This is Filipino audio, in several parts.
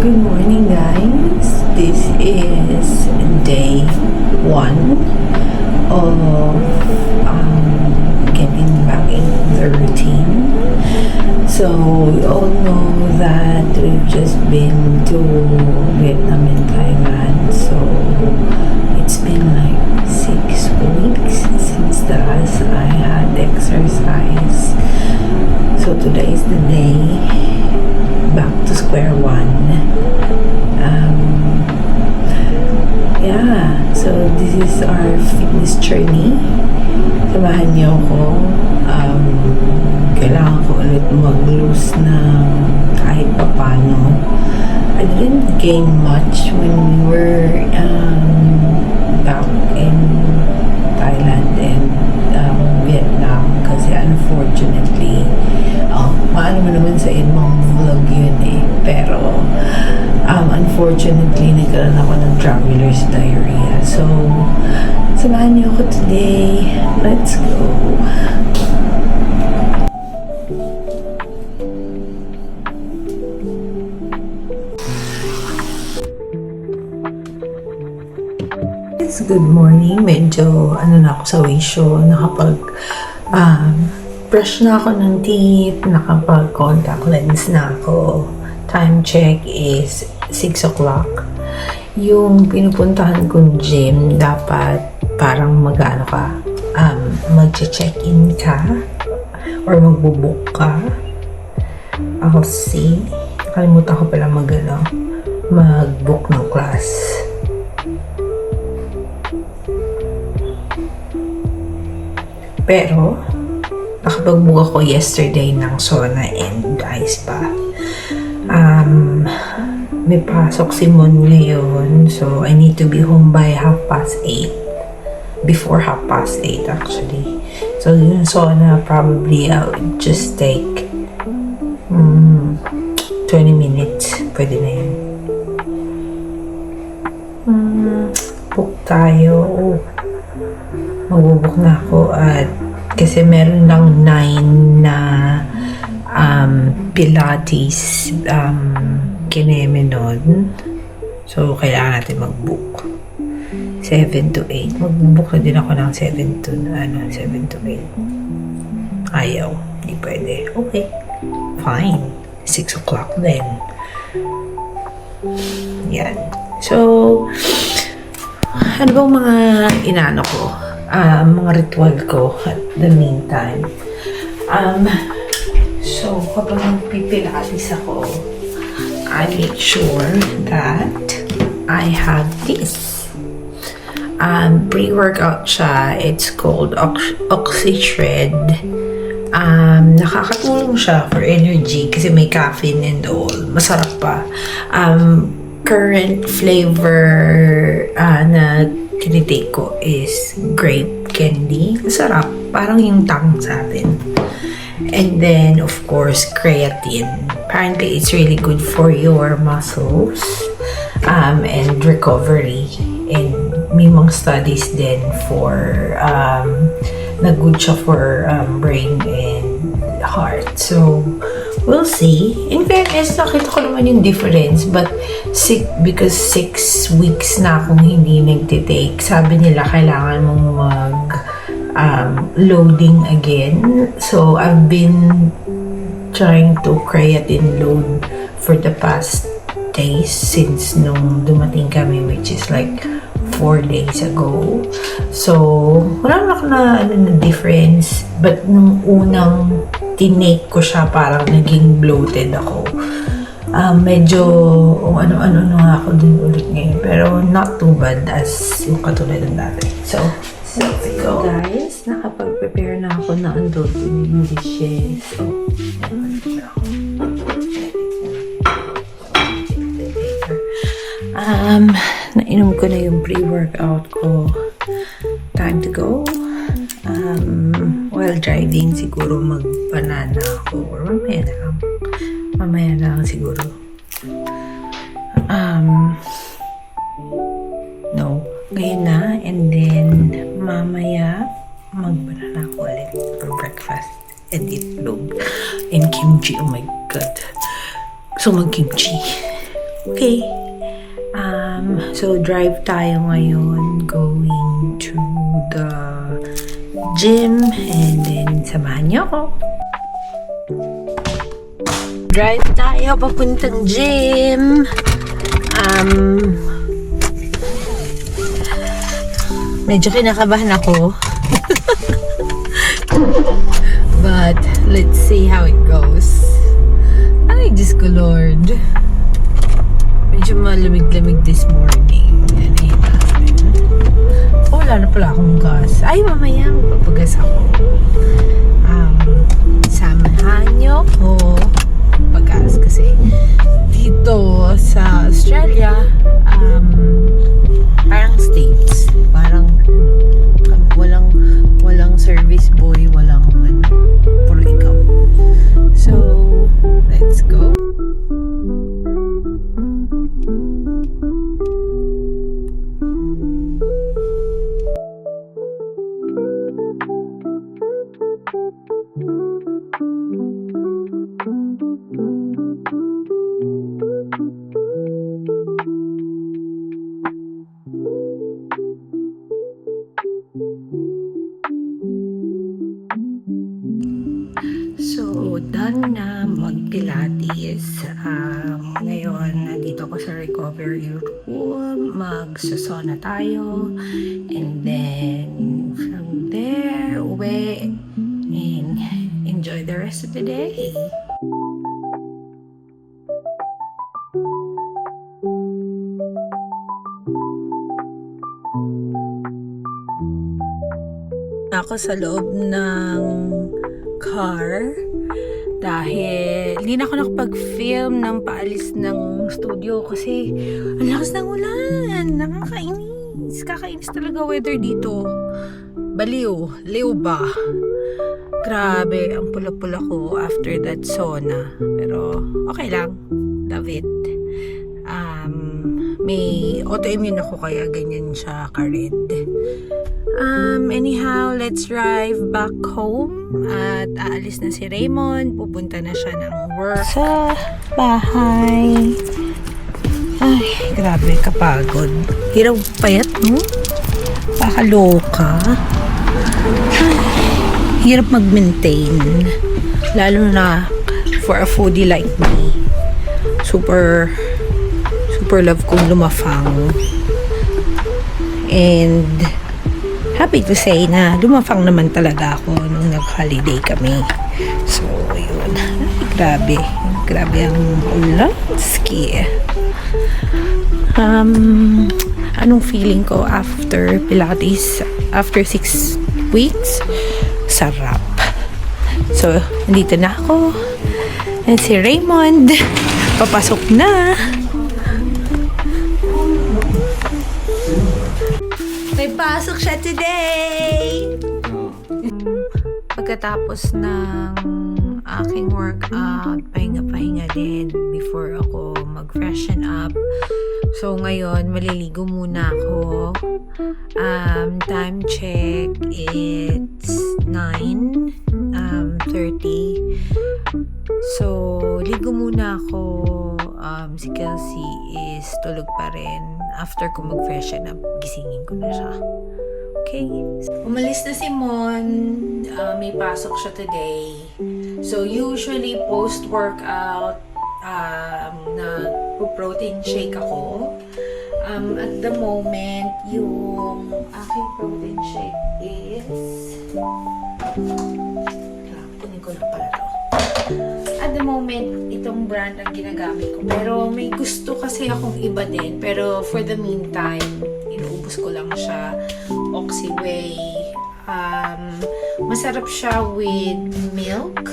Good morning, guys. This is day 1 of getting back into the routine. So we all know that we've just been to Vietnam and Thailand. So it's been like 6 weeks since the last I had exercise. So today is the day back to square one. So this is our fitness journey. Samahan niyo ako. Kailangan ko ulit mag-lose ng kahit papano. I didn't gain much when we were back in Thailand and Vietnam kasi unfortunately paano mo naman sa ibang vlog yun pero unfortunately nagkaroon ako ng traveler's diarrhea. So samahan niyo ako today. Let's go. It's good morning. Medyo na ako sa wisyo. Brush na ako ng teeth. Nakapag-contact lens na ako. Time check is 6 o'clock. Yung pinupuntahan kong gym, dapat parang mag-check-in ka or magbubook ka. I'll see. Nakalimutan ko pala mag-book ng class. Pero nakapag-book ako yesterday ng sauna and ice bath. May pasok si Mon ngayon, so I need to be home by 8:30. Before 8:30 actually. So yun sauna, probably I would just take 20 minutes. Pwede na yun. Book tayo. Magbubuk na ako at kasi meron lang 9 na Pilates kineme nun. So kailangan natin mag-book 7 to 8. Mag-book na din ako ng 7 to 8. Ayaw, hindi pwede. Okay, fine. 6 o'clock then. Yan. So ano bang mga inaano ko? Mga ritual ko at the meantime. So, kapag magpipilates ako, I make sure that I have this. Pre-workout siya. It's called OxyShred. Nakakatulong siya for energy kasi may caffeine and all. Masarap pa. Current flavor na tinitake ko is grape candy. Masarap. Parang yung tang sa atin. And then, of course, creatine. Apparently, it's really good for your muscles and recovery. And may mga studies din for na good siya for brain and heart. So, we'll see. In fairness, nakita ko naman yung difference. But because 6 weeks na akong hindi nagtitake, sabi nila kailangan mong loading again. So, I've been trying to creatine load for the past days since nung dumating kami, which is like 4 days ago. So, wala na difference. But nung unang tinake ko siya, parang naging bloated ako. Medyo ano-ano nga ako din ulit ngayon. Pero not too bad as yung katulad ng dati. So guys, nakapag-prepare na ako na andun yung dishes. So, nainom ko na yung pre-workout ko. Time to go. While driving, siguro mag-banana ako. Or mamaya na lang siguro. No. Ngayon na. And then, mamaya, mag-banana ako ulit for breakfast. And itlog. And kimchi. Oh my God. So, mag-kimchi. Okay. So drive tayo ngayon going to the gym and then samahan niyo ako. Drive tayo papuntang gym. Medyo kinakabahan ako. But let's see how it goes. Ay, Diyos ko Lord. Medyo malamig-lamig this morning. Ano yun natin? Oh, wala na pala akong gas. Ay, mamaya magpapagas ako. Samahan niyo ko pagas kasi dito sa Australia, parang states. Parang walang service boy, walang puro ikaw. So, let's go. So, done na mag-pilates. Ngayon, nandito ako sa recovery room. Mag-sauna tayo. And then, from there, uwi. And enjoy the rest of the day. Ako sa loob ng car dahil hindi na ako nakapag-film ng paalis ng studio kasi ang lakas ng ulan. Kakainis talaga weather dito. Baliw, liw ba? Grabe, ang pula-pula ko after that sauna. Pero okay lang, love it. May autoimmune ako kaya ganyan siya ka-red. Anyhow, let's drive back home. At aalis na si Raymond. Pupunta na siya ng work sa bahay. Ay, grabe, kapagod. Hirap payat, no? Pakaloka. Ay, hirap mag-maintain. Lalo na for a foodie like me. Super love kong lumafang. And happy to say na lumafang naman talaga ako nung nag-holiday kami. So, yun. Ay, grabe ang ulan. Ski. Anong feeling ko after Pilates? After 6 weeks? Sarap. So, nandito na ako. And si Raymond, papasok na. May pasok siya today! Pagkatapos ng aking workout, pahinga-pahinga din before ako mag-freshen up. So, ngayon, maliligo muna ako. Time check, it's 9:30. So, ligo muna ako. Si Kelsey is tulog pa rin. After ko mag-freshen up, gisingin ko na siya. Okay. Umalis na si Mon. May pasok siya today. So, usually post-workout, nag-protein shake ako. At the moment, yung aking protein shake is... Kunin ko lang pala to. At the moment, itong brand ang ginagamit ko. Pero may gusto kasi akong iba din. Pero for the meantime, inuubos ko lang siya. Oxyway. Masarap siya with milk.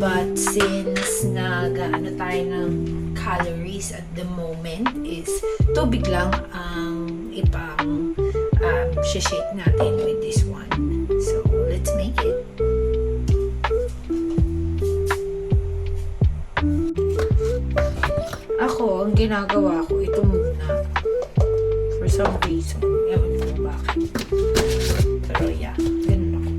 But since nag-ano tayo ng calories at the moment is tubig lang ang ipang shake natin with this one. So, let's make it. Ako, ang ginagawa ko, ito muna. For some reason. Ewan ko bakit. Pero yeah, ganun ako.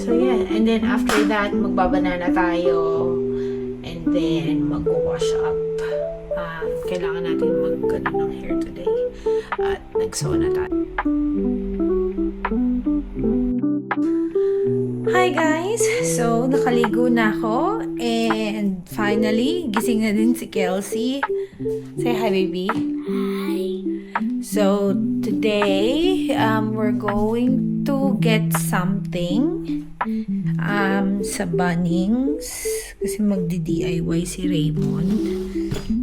So yeah, And then after that, magbabanana tayo. And then mag-wash up. Kailangan natin mag-ano ng hair today. At nag-sew na tayo. Hi guys! So, nakaligo na ako. And finally, gising na din si Kelsey. Say hi, baby. Hi. So, today, we're going to get something sa Bunnings. Kasi magdi-DIY si Raymond.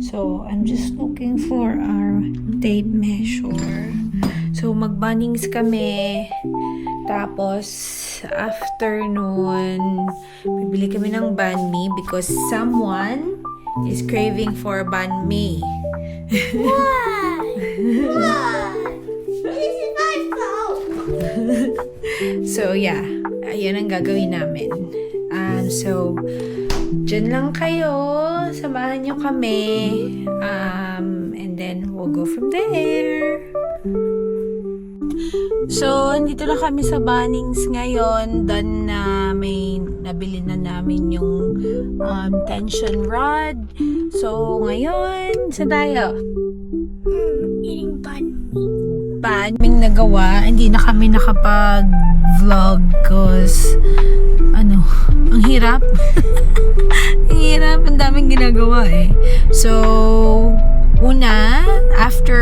So, I'm just looking for our tape measure. So, mag-Bunnings kami. Tapos, after nun, bibili kami ng banh mi because someone is craving for banh mi. Why? Why? This is my fault. So, yeah. Ayun ang gagawin namin. So, dyan lang kayo. Samahan nyo kami. And then, we'll go from there. So, andito na kami sa Bunnings ngayon. Done na may nabili na namin yung tension rod. So, ngayon, saan tayo? Eating bun. Paanong nagawa, hindi na kami nakapag-vlog cause ang hirap. Ang hirap, ang daming ginagawa eh. So, una, after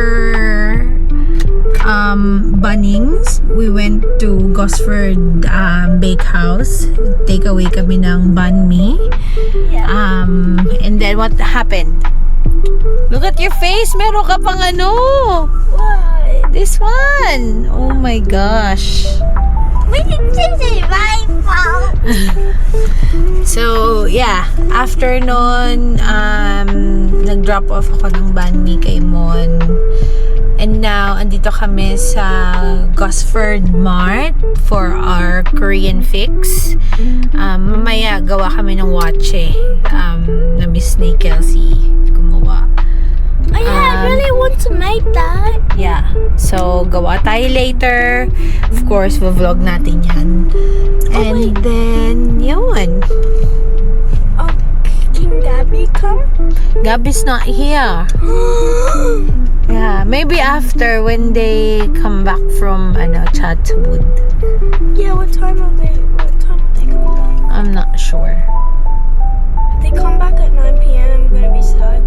Bunnings, we went to Gosford Bakehouse. Take away kami ng banh mi. Yeah. And then what happened? Look at your face, meron ka pang What? this one. Oh my gosh. This is my fault. So, yeah. After nun, nag-drop off ako ng banh mi kay Mon. And now, andito kami sa Gosford Mart for our Korean fix. Mamaya, gawa kami ng watche. Na-miss ni Kelsey gumawa. Oh yeah, I really want to make that. Yeah. So, gawa tayo later. Of course, vlog natin yan. And then, yun. Oh, can Gabby come? Gabby's not here. Yeah, maybe after when they come back from Chatwood. Yeah, what time will they come back? I'm not sure. If they come back at 9 p.m., I'm gonna be sad.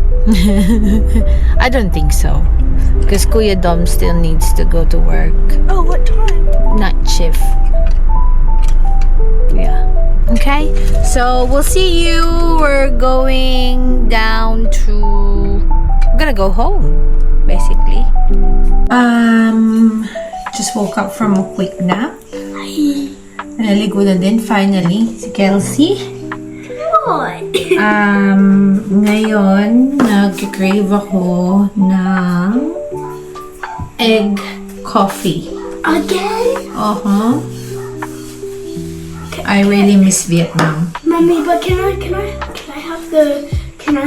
I don't think so. Because Kuya Dom still needs to go to work. Oh, what time? Night shift. Yeah. Okay. So, we'll see you. We're going down to... I'm gonna go home, basically. Just woke up from a quick nap. Naligo na din, finally, si Kelsey. What? Ngayon, nag-crave ako ng egg coffee. Again? Uh-huh. I really miss Vietnam. Mommy, but can I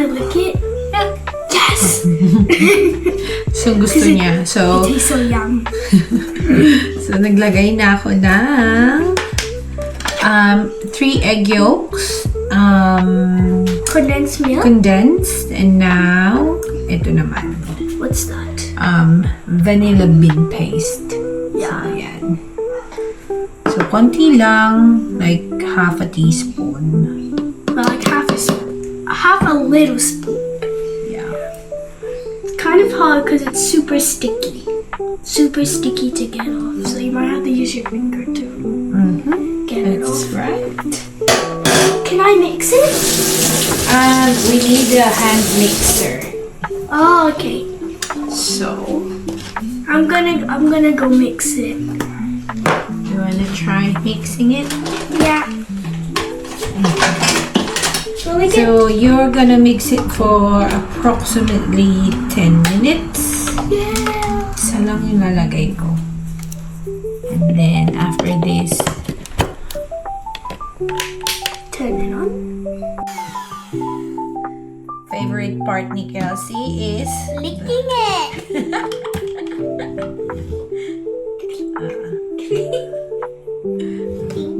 lick it? Yeah. Yes! So, gusto niya. So, It tastes so yum. so naglagay na ako ng 3 egg yolks. Condensed milk? Condensed. And now, ito naman. What's that? Vanilla bean paste. Yeah. Ayan. So, konti lang. Like, half a teaspoon. Like half a little spoon. Yeah. It's kind of hard because it's super sticky. Super sticky to get off. So you might have to use your finger to get it That's off. right. Can I mix it? We need a hand mixer. Oh, okay. So, I'm gonna go mix it. you wanna try mixing it? Yeah. Will we get So, you're gonna mix it for approximately 10 minutes. yeah. Isa lang yung lalagay ko. And then, after this, Turn it on. favorite part ni Kelsey is Licking it.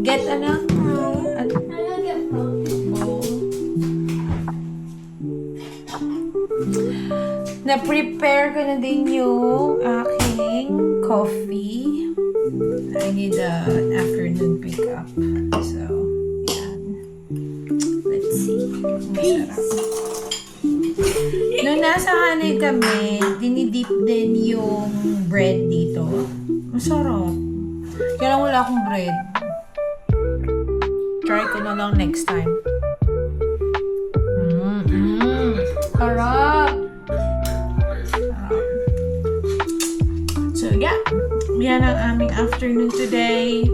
get Na-prepare ko na din yung aking coffee. I need an afternoon pick-up. So, yan. Let's see. Masarap. Nung nasa Hanay kami, dinidip din yung bread dito. Masarap. Kaya lang wala akong bread. Try ko na lang next time. Sarap! So, yeah. Yan ang aming afternoon today.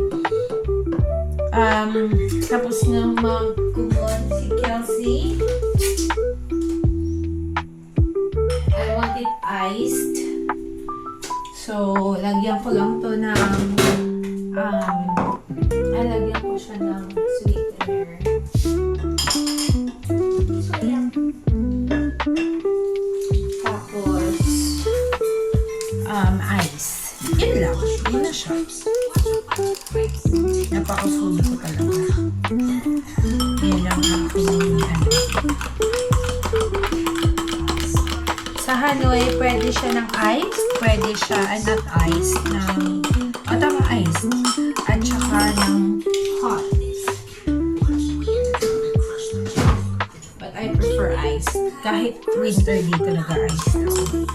Tapos na magkumon si Kelsey. I want it iced. So, lagyan ko lang to ng lagyan ko siya ng sweetener. Tapos, ice. Yun lang. Yun na siya. Napaka-food ko talaga. Yun lang aking Sa Hanoi, pwede siya ng ice. Pwede siya, not ice, ng, tama, ice. At saka ng hot. But I prefer ice. Kahit winter dito nag-ice ako.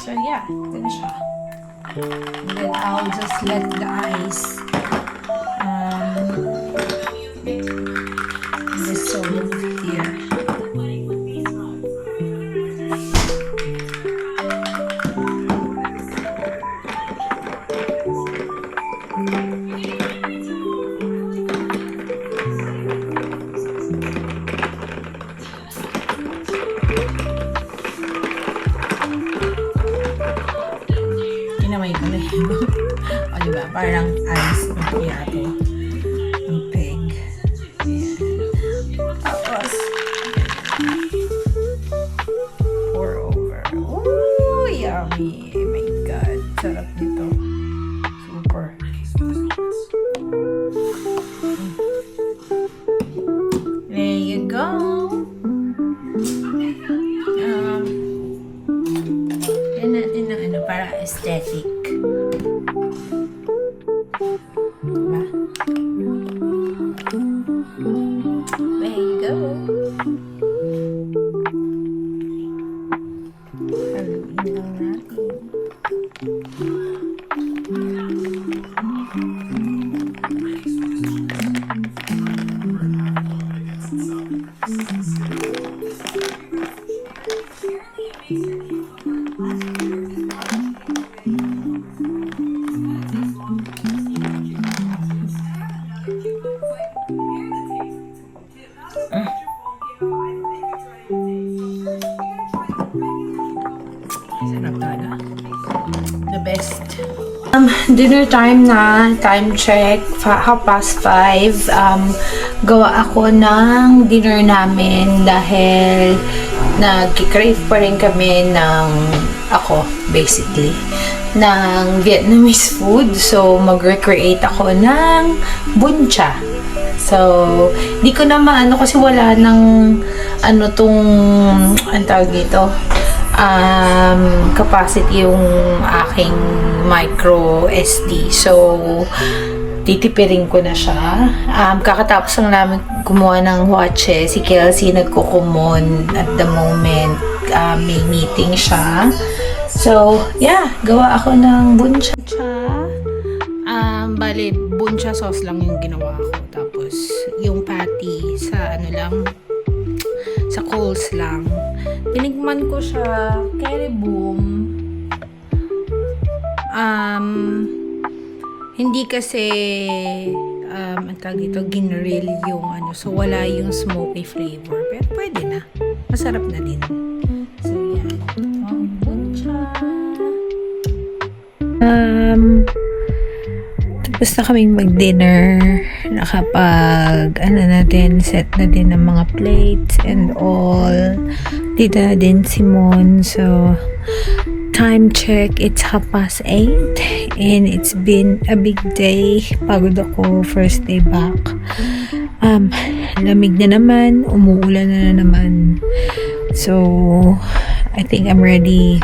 So yeah, ito na siya. And then I'll just let the ice dissolve here. Kinamay ko na yun. O diba? Parang ice macchiato. Ang peg. Ayan. Tapos, pour over. Ooh, yummy. Oh my God. Sarap nito. Super. There you go. Yan natin ng para aesthetic. Diba? There you go. Haluin lang natin. Sarap talaga. The best. Dinner time na. Time check. 5:30. Gawa ako ng dinner namin dahil nag-crave pa rin kami ng basically ng Vietnamese food. So, mag-recreate ako ng bún chả. So, di ko na maano kasi wala ng ang tawag dito, capacity yung aking micro SD. So, titipirin ko na siya. Kakatapos lang namin gumawa ng huache. Si Kelsey nagkukumon at the moment. May meeting siya. So, yeah. Gawa ako ng bún chả. Bale, bún chả sauce lang yung ginawa ko. Tapos, yung patty sa sa coals lang. Tinikman ko siya, curry boom. Hindi kasi ang tawag dito, ginrill yung so wala yung smoky flavor. Pero pwede na. Masarap na din. So yan. Bún chả. Tapos na kaming mag-dinner. Set na din ng mga plates and all. Dito na din si Mon. So, time check, it's 8:30 and it's been a big day. Pagod ako, first day back. Lamig na naman, umuulan na naman. So, I think I'm ready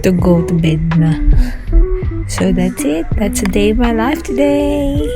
to go to bed na. So that's it. That's a day of my life today.